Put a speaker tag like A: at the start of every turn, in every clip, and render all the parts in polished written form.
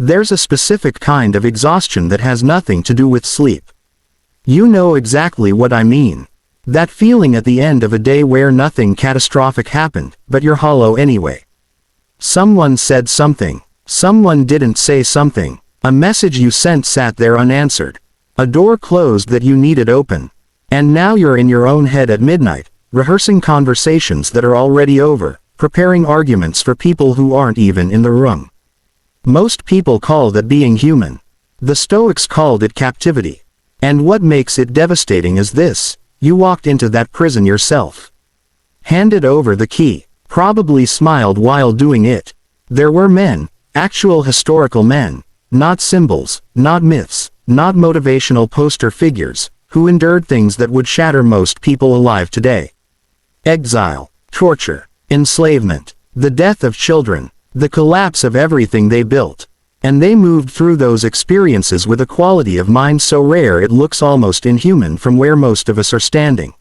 A: There's a specific kind of exhaustion that has nothing to do with sleep. You know exactly what I mean. That feeling at the end of a day where nothing catastrophic happened, but you're hollow anyway. Someone said something. Someone didn't say something. A message you sent sat there unanswered. A door closed that you needed open. And now you're in your own head at midnight, rehearsing conversations that are already over, preparing arguments for people who aren't even in the room. Most people call that being human. The Stoics called it captivity. And what makes it devastating is this: you walked into that prison yourself. Handed over the key, probably smiled while doing it. There were men, actual historical men, not symbols, not myths, not motivational poster figures, who endured things that would shatter most people alive today. Exile, torture, enslavement, the death of children, the collapse of everything they built. And they moved through those experiences with a quality of mind so rare it looks almost inhuman from where most of us are standing.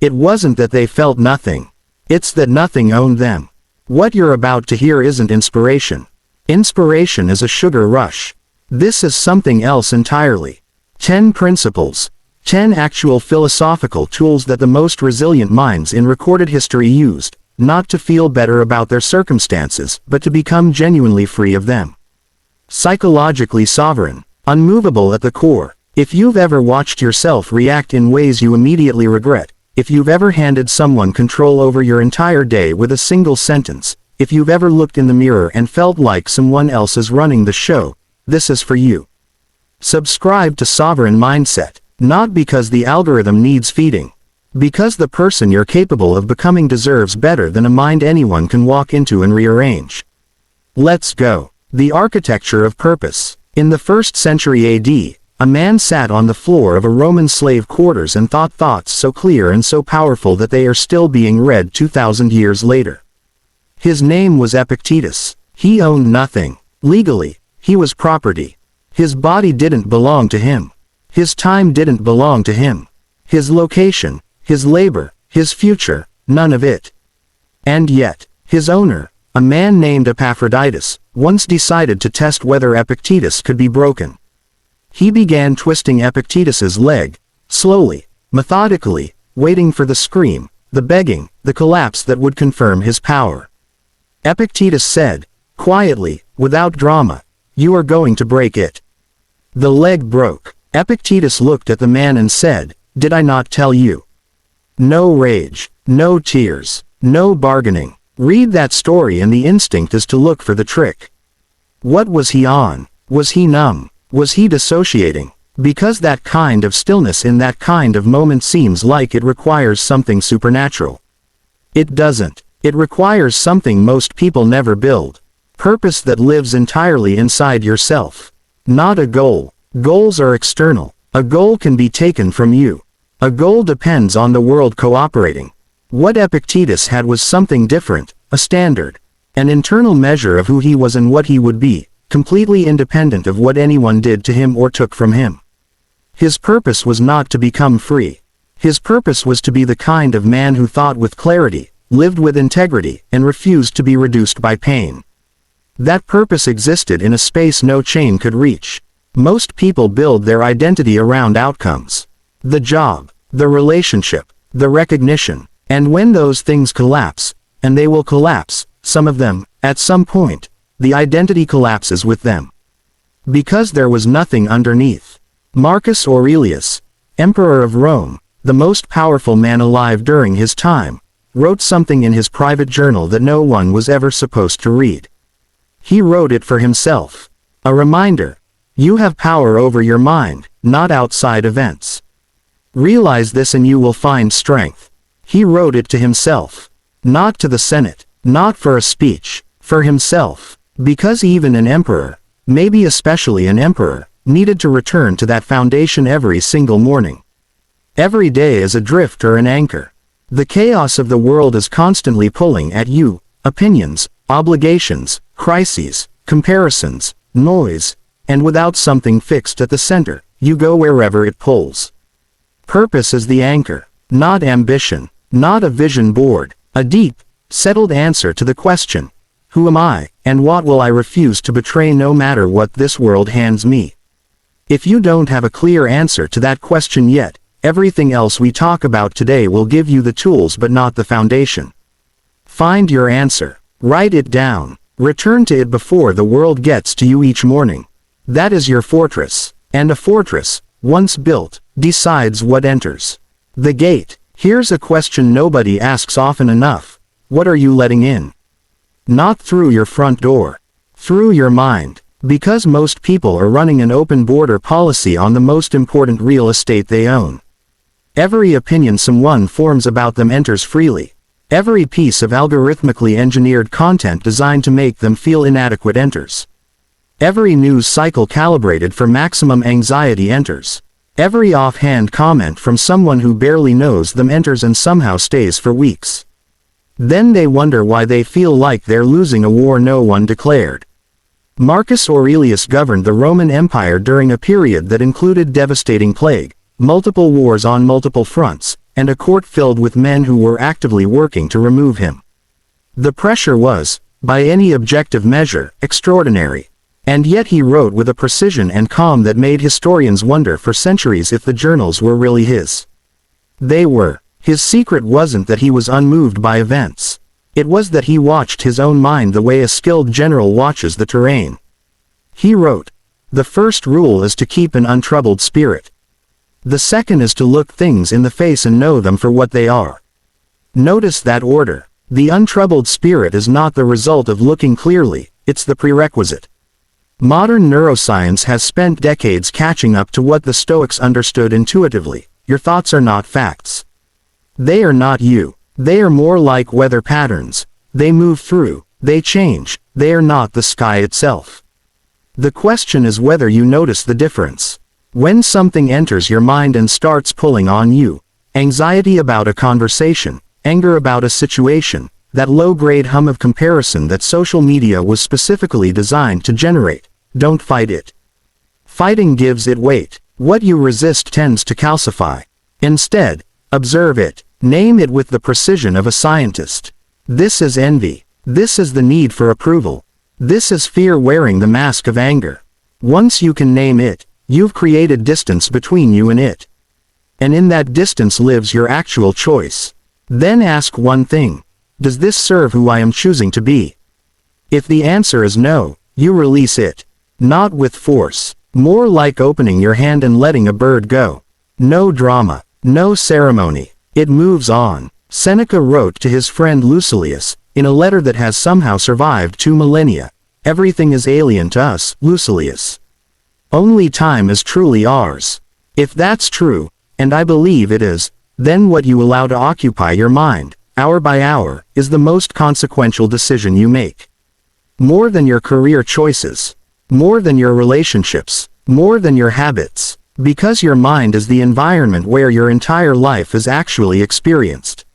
A: It wasn't that they felt nothing. It's that nothing owned them. What you're about to hear isn't inspiration. Inspiration is a sugar rush. This is something else entirely. 10 principles. 10 actual philosophical tools that the most resilient minds in recorded history used, not to feel better about their circumstances, but to become genuinely free of them. Psychologically sovereign, unmovable at the core. If you've ever watched yourself react in ways you immediately regret, if you've ever handed someone control over your entire day with a single sentence, if you've ever looked in the mirror and felt like someone else is running the show, this is for you. Subscribe to Sovereign Mindset, not because the algorithm needs feeding, because the person you're capable of becoming deserves better than a mind anyone can walk into and rearrange. Let's go. The architecture of purpose. In the 1st century AD, a man sat on the floor of a Roman slave quarters and thought thoughts so clear and so powerful that they are still being read 2,000 years later. His name was Epictetus. He owned nothing. Legally, he was property. His body didn't belong to him. His time didn't belong to him. His location, his labor, his future, none of it. And yet, his owner, a man named Epaphroditus, once decided to test whether Epictetus could be broken. He began twisting Epictetus's leg, slowly, methodically, waiting for the scream, the begging, the collapse that would confirm his power. Epictetus said, quietly, without drama, "You are going to break it." The leg broke. Epictetus looked at the man and said, "Did I not tell you?" No rage, no tears, no bargaining. Read that story and the instinct is to look for the trick. What was he on? Was he numb? Was he dissociating? Because that kind of stillness in that kind of moment seems like it requires something supernatural. It doesn't. It requires something most people never build. Purpose that lives entirely inside yourself. Not a goal. Goals are external. A goal can be taken from you. A goal depends on the world cooperating. What Epictetus had was something different, a standard, an internal measure of who he was and what he would be, completely independent of what anyone did to him or took from him. His purpose was not to become free. His purpose was to be the kind of man who thought with clarity, lived with integrity, and refused to be reduced by pain. That purpose existed in a space no chain could reach. Most people build their identity around outcomes. The job, the relationship, the recognition. And when those things collapse, and they will collapse, some of them, at some point, the identity collapses with them. Because there was nothing underneath. Marcus Aurelius, Emperor of Rome, the most powerful man alive during his time, wrote something in his private journal that no one was ever supposed to read. He wrote it for himself. A reminder. You have power over your mind, not outside events. Realize this and you will find strength. He wrote it to himself. Not to the Senate, not for a speech, for himself. Because even an emperor, maybe especially an emperor, needed to return to that foundation every single morning. Every day is a drift or an anchor. The chaos of the world is constantly pulling at you, opinions, obligations, crises, comparisons, noise, and without something fixed at the center, you go wherever it pulls. Purpose is the anchor, not ambition, not a vision board, a deep, settled answer to the question, Who am I, and what will I refuse to betray no matter what this world hands me? If you don't have a clear answer to that question yet, everything else we talk about today will give you the tools but not the foundation. Find your answer. Write it down. Return to it before the world gets to you each morning. That is your fortress. And a fortress, once built, decides what enters the gate. Here's a question nobody asks often enough. What are you letting in? Not through your front door. Through your mind. Because most people are running an open border policy on the most important real estate they own. Every opinion someone forms about them enters freely. Every piece of algorithmically engineered content designed to make them feel inadequate enters. Every news cycle calibrated for maximum anxiety enters. Every offhand comment from someone who barely knows them enters and somehow stays for weeks. Then they wonder why they feel like they're losing a war no one declared. Marcus Aurelius governed the Roman Empire during a period that included devastating plague, multiple wars on multiple fronts, and a court filled with men who were actively working to remove him. The pressure was, by any objective measure, extraordinary. And yet he wrote with a precision and calm that made historians wonder for centuries if the journals were really his. They were. His secret wasn't that he was unmoved by events. It was that he watched his own mind the way a skilled general watches the terrain. He wrote, "The first rule is to keep an untroubled spirit. The second is to look things in the face and know them for what they are." Notice that order. The untroubled spirit is not the result of looking clearly, it's the prerequisite. Modern neuroscience has spent decades catching up to what the Stoics understood intuitively. Your thoughts are not facts. They are not you. They are more like weather patterns. They move through, they change, they are not the sky itself. The question is whether you notice the difference. When something enters your mind and starts pulling on you, anxiety about a conversation, anger about a situation, that low-grade hum of comparison that social media was specifically designed to generate, don't fight it. Fighting gives it weight. What you resist tends to calcify. Instead, observe it. Name it with the precision of a scientist. This is envy. This is the need for approval. This is fear wearing the mask of anger. Once you can name it, you've created distance between you and it. And in that distance lives your actual choice. Then ask one thing. Does this serve who I am choosing to be? If the answer is no, you release it. Not with force. More like opening your hand and letting a bird go. No drama. No ceremony. It moves on. Seneca wrote to his friend Lucilius, in a letter that has somehow survived 2 millennia. Everything is alien to us, Lucilius. Only time is truly ours. If that's true, and I believe it is, then what you allow to occupy your mind, hour by hour, is the most consequential decision you make. More than your career choices. More than your relationships. More than your habits. Because your mind is the environment where your entire life is actually experienced.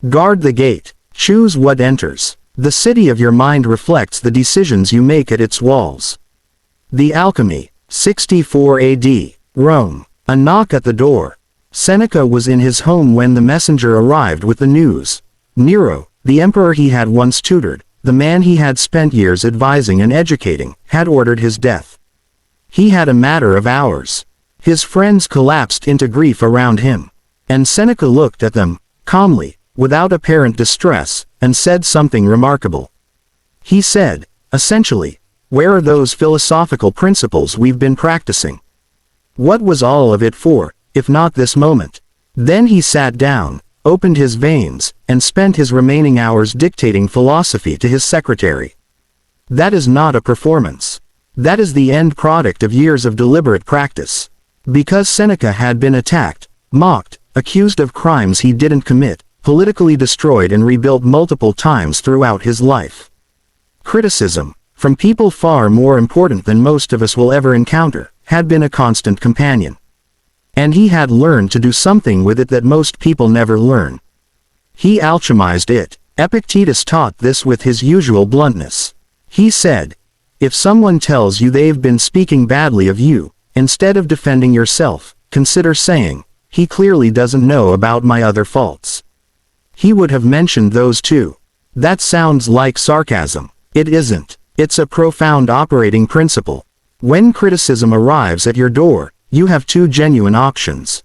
A: Guard the gate. Choose what enters. The city of your mind reflects the decisions you make at its walls. The Alchemy, 64 AD, Rome. A knock at the door. Seneca was in his home when the messenger arrived with the news. Nero, the emperor he had once tutored, the man he had spent years advising and educating, had ordered his death. He had a matter of hours. His friends collapsed into grief around him. And Seneca looked at them, calmly, without apparent distress, and said something remarkable. He said, essentially, where are those philosophical principles we've been practicing? What was all of it for, if not this moment? Then he sat down, opened his veins, and spent his remaining hours dictating philosophy to his secretary. That is not a performance. That is the end product of years of deliberate practice. Because Seneca had been attacked, mocked, accused of crimes he didn't commit, politically destroyed and rebuilt multiple times throughout his life. Criticism, from people far more important than most of us will ever encounter, had been a constant companion. And he had learned to do something with it that most people never learn. He alchemized it. Epictetus taught this with his usual bluntness. He said, if someone tells you they've been speaking badly of you, instead of defending yourself, consider saying, he clearly doesn't know about my other faults. He would have mentioned those too. That sounds like sarcasm. It isn't. It's a profound operating principle. When criticism arrives at your door, you have two genuine options.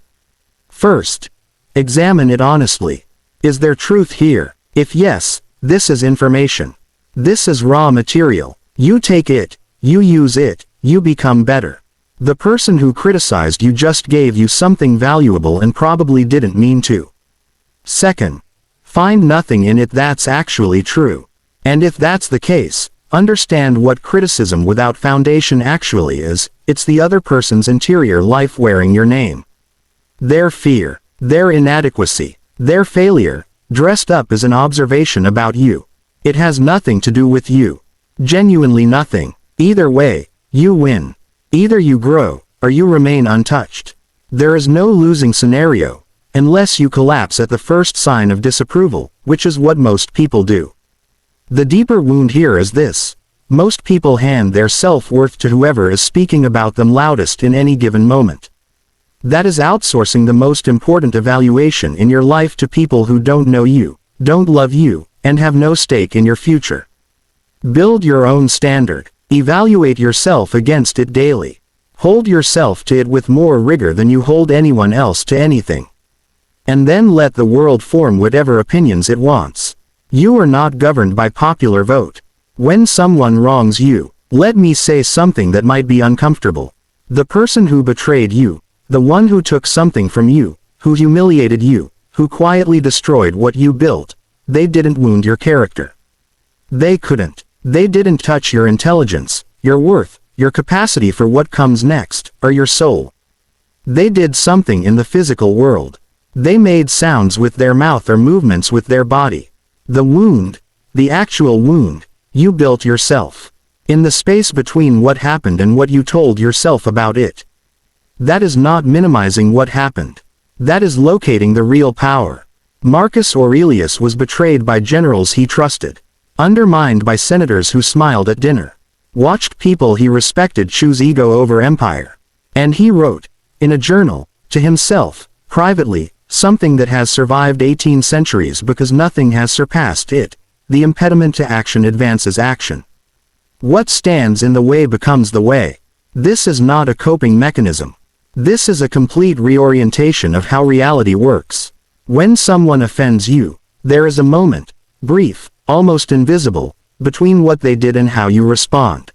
A: First, examine it honestly. Is there truth here? If yes, this is information. This is raw material. You take it, you use it, you become better. The person who criticized you just gave you something valuable and probably didn't mean to. Second, find nothing in it that's actually true. And if that's the case, understand what criticism without foundation actually is. It's the other person's interior life wearing your name. Their fear, their inadequacy, their failure, dressed up as an observation about you. It has nothing to do with you. Genuinely nothing. Either way, you win. Either you grow, or you remain untouched. There is no losing scenario, unless you collapse at the first sign of disapproval, which is what most people do. The deeper wound here is this. Most people hand their self-worth to whoever is speaking about them loudest in any given moment. That is outsourcing the most important evaluation in your life to people who don't know you, don't love you, and have no stake in your future. Build your own standard. Evaluate yourself against it daily. Hold yourself to it with more rigor than you hold anyone else to anything. And then let the world form whatever opinions it wants. You are not governed by popular vote. When someone wrongs you, let me say something that might be uncomfortable. The person who betrayed you, the one who took something from you, who humiliated you, who quietly destroyed what you built, they didn't wound your character. They couldn't. They didn't touch your intelligence, your worth, your capacity for what comes next, or your soul. They did something in the physical world. They made sounds with their mouth or movements with their body. The wound, the actual wound, you built yourself. In the space between what happened and what you told yourself about it. That is not minimizing what happened. That is locating the real power. Marcus Aurelius was betrayed by generals he trusted. Undermined by senators who smiled at dinner. Watched people he respected choose ego over empire. And he wrote, in a journal, to himself, privately, something that has survived 18 centuries because nothing has surpassed it. The impediment to action advances action. What stands in the way becomes the way. This is not a coping mechanism. This is a complete reorientation of how reality works. When someone offends you, there is a moment, brief, almost invisible, between what they did and how you respond.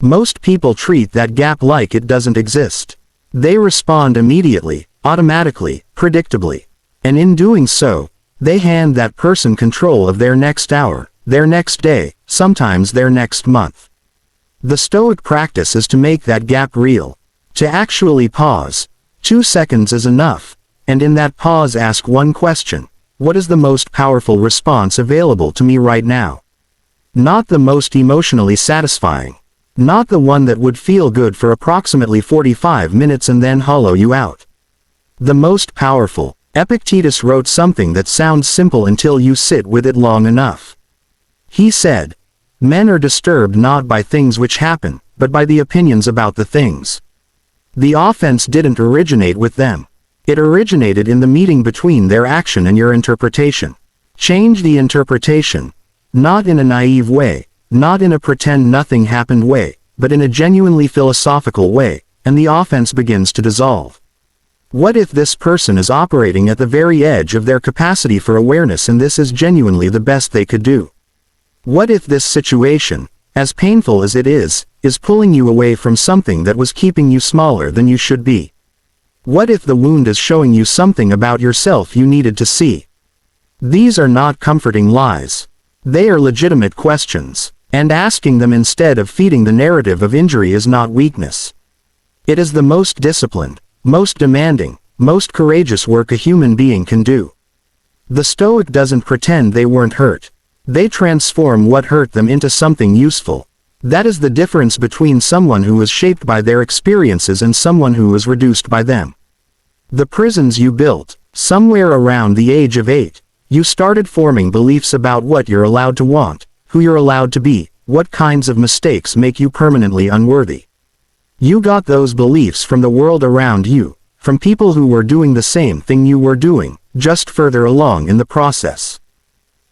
A: Most people treat that gap like it doesn't exist. They respond immediately, automatically, predictably. And in doing so, they hand that person control of their next hour, their next day, sometimes their next month. The Stoic practice is to make that gap real. To actually pause. 2 seconds is enough. And in that pause ask one question. What is the most powerful response available to me right now? Not the most emotionally satisfying. Not the one that would feel good for approximately 45 minutes and then hollow you out. The most powerful. Epictetus wrote something that sounds simple until you sit with it long enough. He said, men are disturbed not by things which happen, but by the opinions about the things. The offense didn't originate with them. It originated in the meeting between their action and your interpretation. Change the interpretation. Not in a naive way, not in a pretend nothing happened way, but in a genuinely philosophical way, and the offense begins to dissolve. What if this person is operating at the very edge of their capacity for awareness and this is genuinely the best they could do? What if this situation, as painful as it is pulling you away from something that was keeping you smaller than you should be? What if the wound is showing you something about yourself you needed to see? These are not comforting lies. They are legitimate questions, and asking them instead of feeding the narrative of injury is not weakness. It is the most disciplined, most demanding, most courageous work a human being can do. The Stoic doesn't pretend they weren't hurt. They transform what hurt them into something useful. That is the difference between someone who was shaped by their experiences and someone who was reduced by them. The prisons you built, somewhere around the age of 8, you started forming beliefs about what you're allowed to want, who you're allowed to be, what kinds of mistakes make you permanently unworthy. You got those beliefs from the world around you, from people who were doing the same thing you were doing, just further along in the process.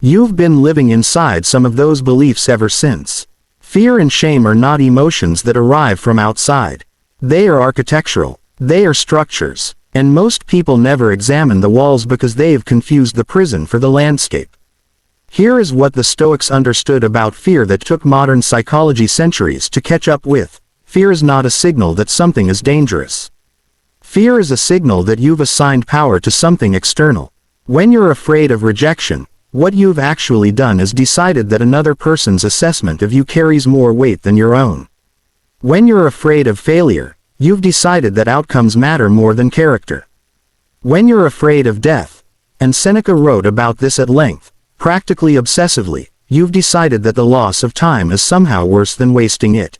A: You've been living inside some of those beliefs ever since. Fear and shame are not emotions that arrive from outside. They are architectural. They are structures. And most people never examine the walls because they've confused the prison for the landscape. Here is what the Stoics understood about fear that took modern psychology centuries to catch up with. Fear is not a signal that something is dangerous. Fear is a signal that you've assigned power to something external. When you're afraid of rejection, what you've actually done is decided that another person's assessment of you carries more weight than your own. When you're afraid of failure, you've decided that outcomes matter more than character. When you're afraid of death, and Seneca wrote about this at length, practically obsessively, you've decided that the loss of time is somehow worse than wasting it.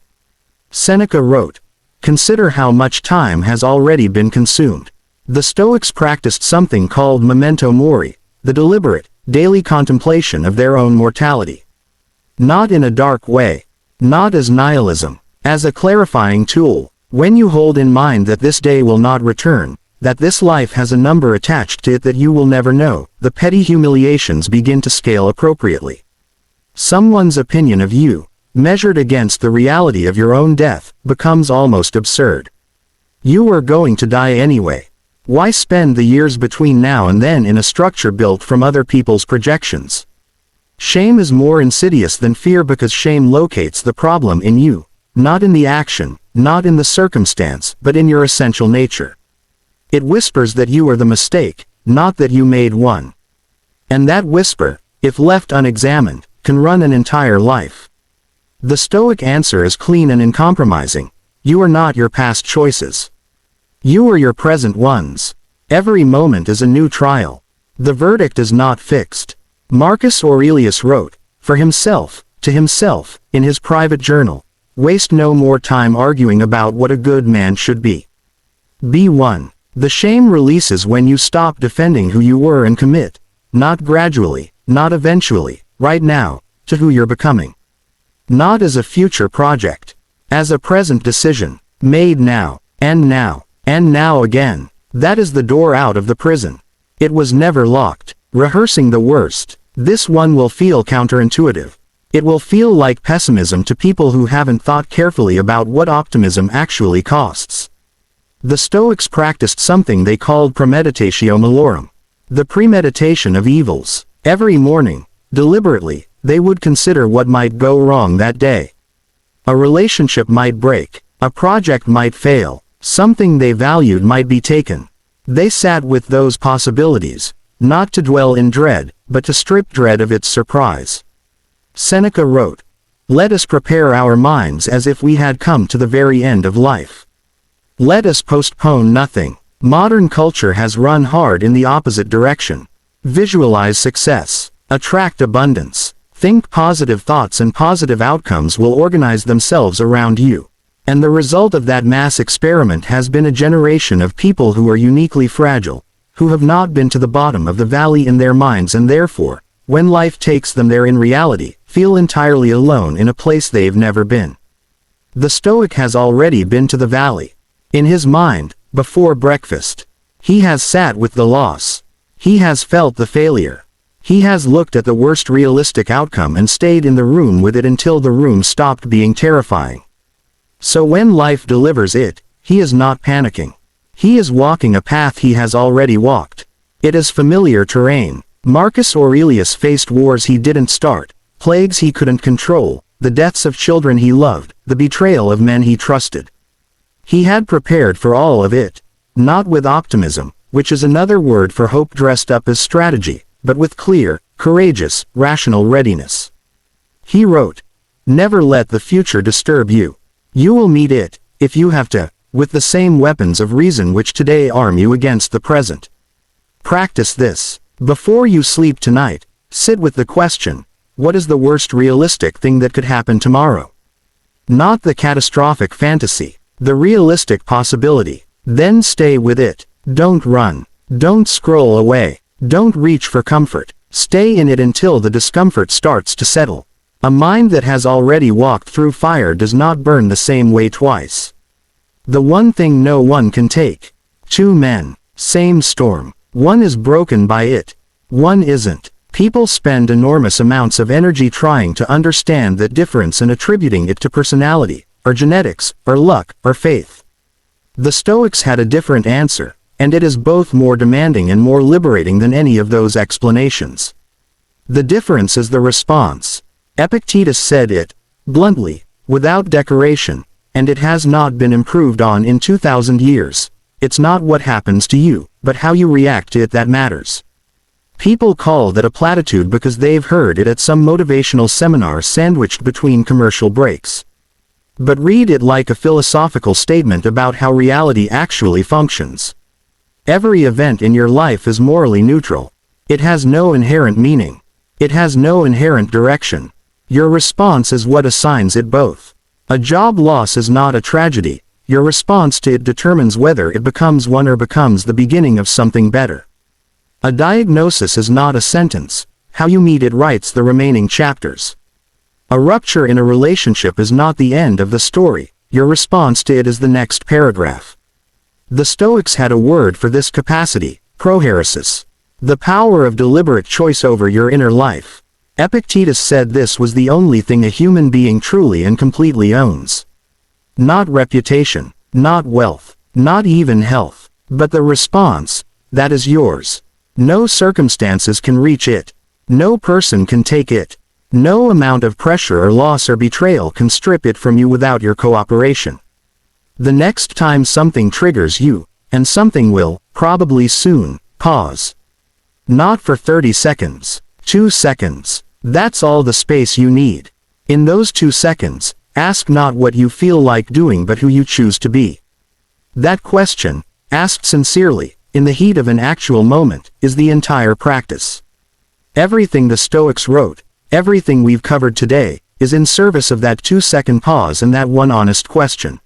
A: Seneca wrote, "Consider how much time has already been consumed." The Stoics practiced something called memento mori, the deliberate, daily contemplation of their own mortality. Not in a dark way, not as nihilism, as a clarifying tool. When you hold in mind that this day will not return, that this life has a number attached to it that you will never know, the petty humiliations begin to scale appropriately. Someone's opinion of you, measured against the reality of your own death, becomes almost absurd. You are going to die anyway. Why spend the years between now and then in a structure built from other people's projections? Shame is more insidious than fear because shame locates the problem in you, not in the action, not in the circumstance, but in your essential nature. It whispers that you are the mistake, not that you made one. And that whisper, if left unexamined, can run an entire life. The Stoic answer is clean and uncompromising. You are not your past choices. You are your present ones. Every moment is a new trial. The verdict is not fixed. Marcus Aurelius wrote, for himself, to himself, in his private journal, "Waste no more time arguing about what a good man should be. Be one." The shame releases when you stop defending who you were and commit, not gradually, not eventually, right now, to who you're becoming. Not as a future project, as a present decision, made now, and now, and now again. That is the door out of the prison. It was never locked. Rehearsing the worst. This one will feel counterintuitive. It will feel like pessimism to people who haven't thought carefully about what optimism actually costs. The Stoics practiced something they called premeditatio malorum, the premeditation of evils. Every morning, deliberately, they would consider what might go wrong that day. A relationship might break, a project might fail, something they valued might be taken. They sat with those possibilities, not to dwell in dread, but to strip dread of its surprise. Seneca wrote, "Let us prepare our minds as if we had come to the very end of life. Let us postpone nothing." Modern culture has run hard in the opposite direction. Visualize success. Attract abundance. Think positive thoughts and positive outcomes will organize themselves around you. And the result of that mass experiment has been a generation of people who are uniquely fragile, who have not been to the bottom of the valley in their minds and therefore, when life takes them there in reality, feel entirely alone in a place they've never been. The Stoic has already been to the valley. In his mind, before breakfast, he has sat with the loss. He has felt the failure. He has looked at the worst realistic outcome and stayed in the room with it until the room stopped being terrifying. So when life delivers it, he is not panicking. He is walking a path he has already walked. It is familiar terrain. Marcus Aurelius faced wars he didn't start, plagues he couldn't control, the deaths of children he loved, the betrayal of men he trusted. He had prepared for all of it, not with optimism, which is another word for hope dressed up as strategy, but with clear, courageous, rational readiness. He wrote, "Never let the future disturb you. You will meet it, if you have to, with the same weapons of reason which today arm you against the present." Practice this. Before you sleep tonight, sit with the question, what is the worst realistic thing that could happen tomorrow? Not the catastrophic fantasy, the realistic possibility. Then stay with it. Don't run. Don't scroll away. Don't reach for comfort. Stay in it until the discomfort starts to settle. A mind that has already walked through fire does not burn the same way twice. The one thing no one can take. Two men, same storm. One is broken by it. One isn't. People spend enormous amounts of energy trying to understand that difference and attributing it to personality, or genetics, or luck, or faith. The Stoics had a different answer, and it is both more demanding and more liberating than any of those explanations. The difference is the response. Epictetus said it, bluntly, without decoration, and it has not been improved on in 2,000 years. It's not what happens to you, but how you react to it that matters. People call that a platitude because they've heard it at some motivational seminar sandwiched between commercial breaks. But read it like a philosophical statement about how reality actually functions. Every event in your life is morally neutral. It has no inherent meaning. It has no inherent direction. Your response is what assigns it both. A job loss is not a tragedy. Your response to it determines whether it becomes one or becomes the beginning of something better. A diagnosis is not a sentence. How you meet it writes the remaining chapters. A rupture in a relationship is not the end of the story. Your response to it is the next paragraph. The Stoics had a word for this capacity, proheresis. The power of deliberate choice over your inner life. Epictetus said this was the only thing a human being truly and completely owns. Not reputation, not wealth, not even health, but the response, that is yours. No circumstances can reach it. No person can take it. No amount of pressure or loss or betrayal can strip it from you without your cooperation. The next time something triggers you, and something will, probably soon, pause. Not for 30 seconds, 2 seconds. That's all the space you need. In those 2 seconds, ask not what you feel like doing but who you choose to be. That question, asked sincerely, in the heat of an actual moment, is the entire practice. Everything the Stoics wrote, everything we've covered today, is in service of that 2-second pause and that one honest question.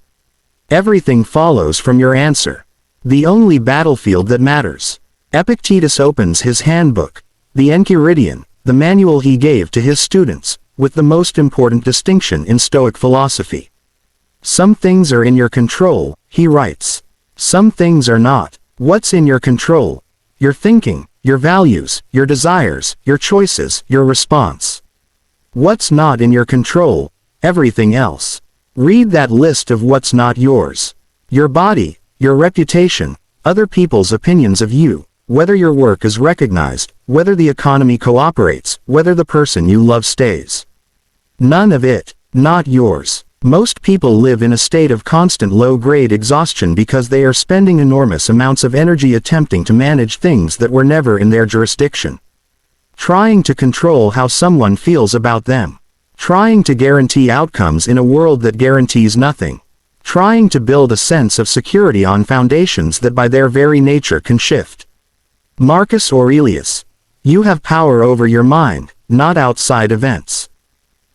A: Everything follows from your answer. The only battlefield that matters. Epictetus opens his handbook, the Enchiridion, the manual he gave to his students, with the most important distinction in Stoic philosophy. Some things are in your control, he writes. Some things are not. What's in your control? Your thinking, your values, your desires, your choices, your response. What's not in your control? Everything else. Read that list of what's not yours. Your body, your reputation, other people's opinions of you, whether your work is recognized, whether the economy cooperates, whether the person you love stays. None of it, not yours. Most people live in a state of constant low-grade exhaustion because they are spending enormous amounts of energy attempting to manage things that were never in their jurisdiction. Trying to control how someone feels about them. Trying to guarantee outcomes in a world that guarantees nothing. Trying to build a sense of security on foundations that by their very nature can shift. Marcus Aurelius. You have power over your mind, not outside events.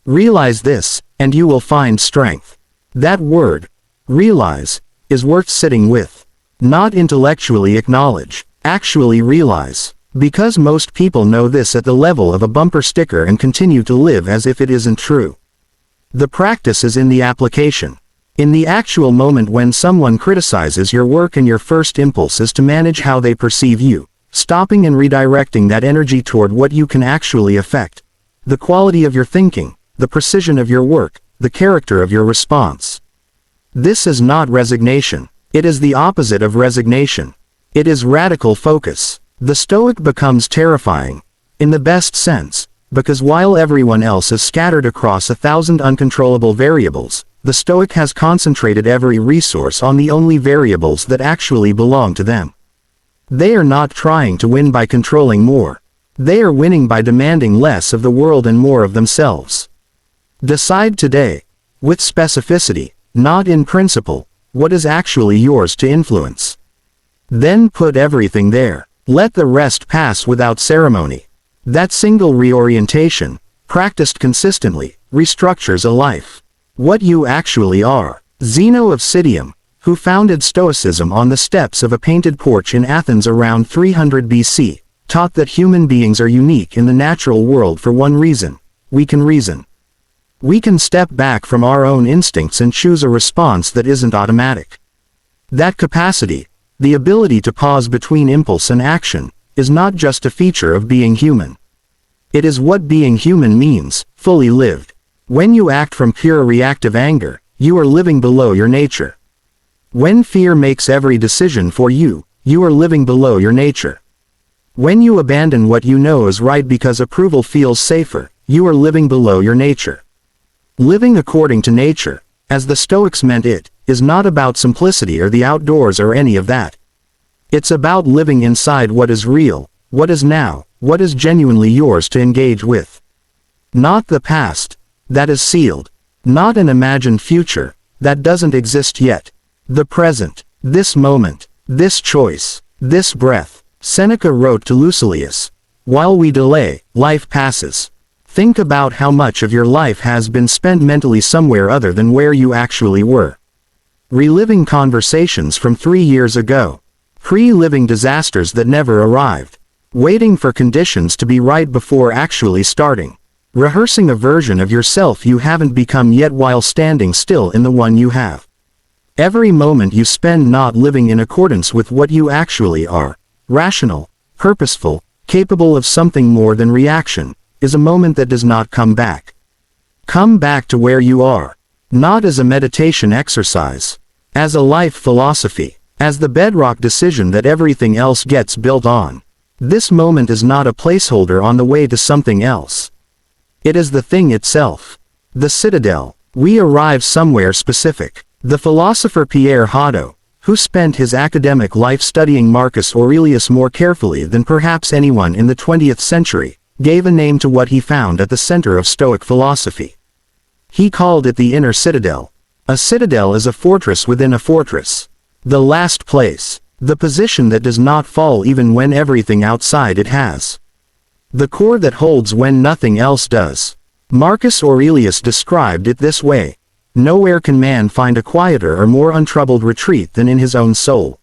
A: Realize this, and you will find strength. That word, realize, is worth sitting with. Not intellectually acknowledge, actually realize. Because most people know this at the level of a bumper sticker and continue to live as if it isn't true. The practice is in the application. In the actual moment when someone criticizes your work and your first impulse is to manage how they perceive you, stopping and redirecting that energy toward what you can actually affect. The quality of your thinking, the precision of your work, the character of your response. This is not resignation. It is the opposite of resignation. It is radical focus. The Stoic becomes terrifying, in the best sense, because while everyone else is scattered across 1,000 uncontrollable variables, the Stoic has concentrated every resource on the only variables that actually belong to them. They are not trying to win by controlling more. They are winning by demanding less of the world and more of themselves. Decide today, with specificity, not in principle, what is actually yours to influence. Then put everything there. Let the rest pass without ceremony. That single reorientation, practiced consistently, restructures a life. What you actually are. Zeno of Citium, who founded Stoicism on the steps of a painted porch in Athens around 300 BC, taught that human beings are unique in the natural world for one reason: we can reason. We can step back from our own instincts and choose a response that isn't automatic. That capacity, the ability to pause between impulse and action, is not just a feature of being human. It is what being human means, fully lived. When you act from pure reactive anger, you are living below your nature. When fear makes every decision for you, you are living below your nature. When you abandon what you know is right because approval feels safer, you are living below your nature. Living according to nature, as the Stoics meant it, is not about simplicity or the outdoors or any of that. It's about living inside what is real, what is now, what is genuinely yours to engage with. Not the past, that is sealed. Not an imagined future, that doesn't exist yet. The present, this moment, this choice, this breath. Seneca wrote to Lucilius, "While we delay, life passes." Think about how much of your life has been spent mentally somewhere other than where you actually were. Reliving conversations from 3 years ago. Pre-living disasters that never arrived. Waiting for conditions to be right before actually starting. Rehearsing a version of yourself you haven't become yet while standing still in the one you have. Every moment you spend not living in accordance with what you actually are, rational, purposeful, capable of something more than reaction, is a moment that does not come back. Come back to where you are. Not as a meditation exercise. As a life philosophy. As the bedrock decision that everything else gets built on. This moment is not a placeholder on the way to something else. It is the thing itself. The Citadel. We arrive somewhere specific. The philosopher Pierre Hadot, who spent his academic life studying Marcus Aurelius more carefully than perhaps anyone in the 20th century, gave a name to what he found at the center of Stoic philosophy. He called it the inner citadel. A citadel is a fortress within a fortress. The last place. The position that does not fall even when everything outside it has. The core that holds when nothing else does. Marcus Aurelius described it this way. Nowhere can man find a quieter or more untroubled retreat than in his own soul.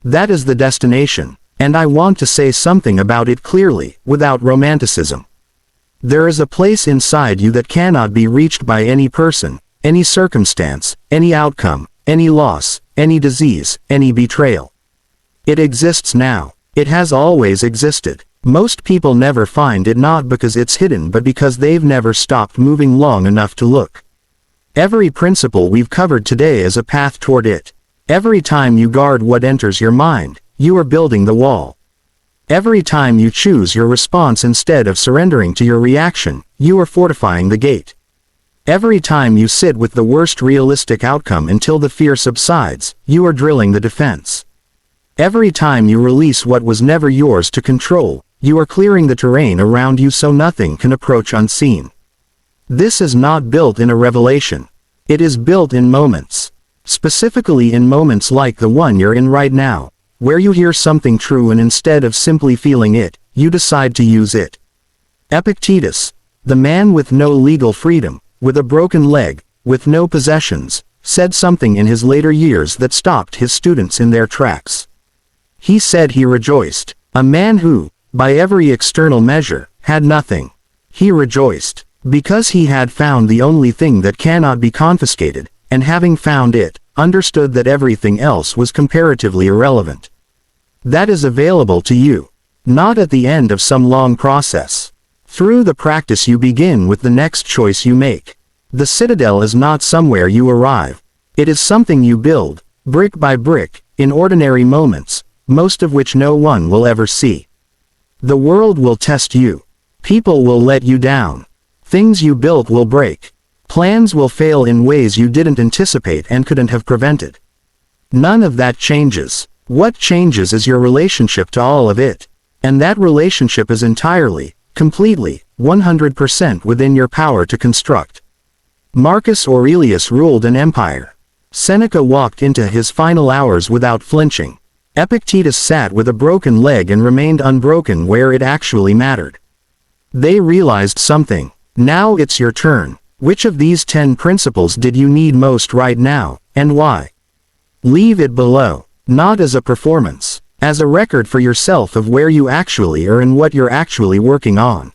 A: That is the destination, and I want to say something about it clearly, without romanticism. There is a place inside you that cannot be reached by any person, any circumstance, any outcome, any loss, any disease, any betrayal. It exists now. It has always existed. Most people never find it not because it's hidden but because they've never stopped moving long enough to look. Every principle we've covered today is a path toward it. Every time you guard what enters your mind, you are building the wall. Every time you choose your response instead of surrendering to your reaction, you are fortifying the gate. Every time you sit with the worst realistic outcome until the fear subsides, you are drilling the defense. Every time you release what was never yours to control, you are clearing the terrain around you so nothing can approach unseen. This is not built in a revelation. It is built in moments. Specifically in moments like the one you're in right now, where you hear something true and instead of simply feeling it, you decide to use it. Epictetus, the man with no legal freedom, with a broken leg, with no possessions, said something in his later years that stopped his students in their tracks. He said he rejoiced. A man who, by every external measure, had nothing. He rejoiced, because he had found the only thing that cannot be confiscated, and having found it, understood that everything else was comparatively irrelevant. That is available to you. Not at the end of some long process. Through the practice you begin with the next choice you make. The citadel is not somewhere you arrive. It is something you build, brick by brick, in ordinary moments, most of which no one will ever see. The world will test you. People will let you down. Things you built will break. Plans will fail in ways you didn't anticipate and couldn't have prevented. None of that changes. What changes is your relationship to all of it. And that relationship is entirely, completely, 100% within your power to construct. Marcus Aurelius ruled an empire. Seneca walked into his final hours without flinching. Epictetus sat with a broken leg and remained unbroken where it actually mattered. They realized something. Now it's your turn. Which of these 10 principles did you need most right now, and why? Leave it below. Not as a performance. As a record for yourself of where you actually are and what you're actually working on.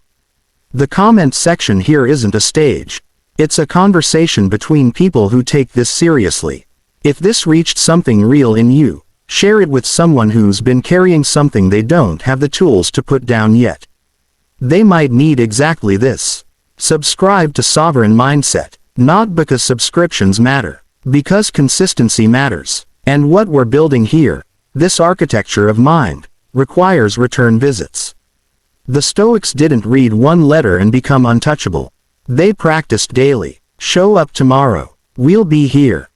A: The comment section here isn't a stage. It's a conversation between people who take this seriously. If this reached something real in you, share it with someone who's been carrying something they don't have the tools to put down yet. They might need exactly this. Subscribe to Sovereign Mindset, not because subscriptions matter, because consistency matters. And what we're building here, this architecture of mind, requires return visits. The Stoics didn't read one letter and become untouchable. They practiced daily. Show up tomorrow. We'll be here.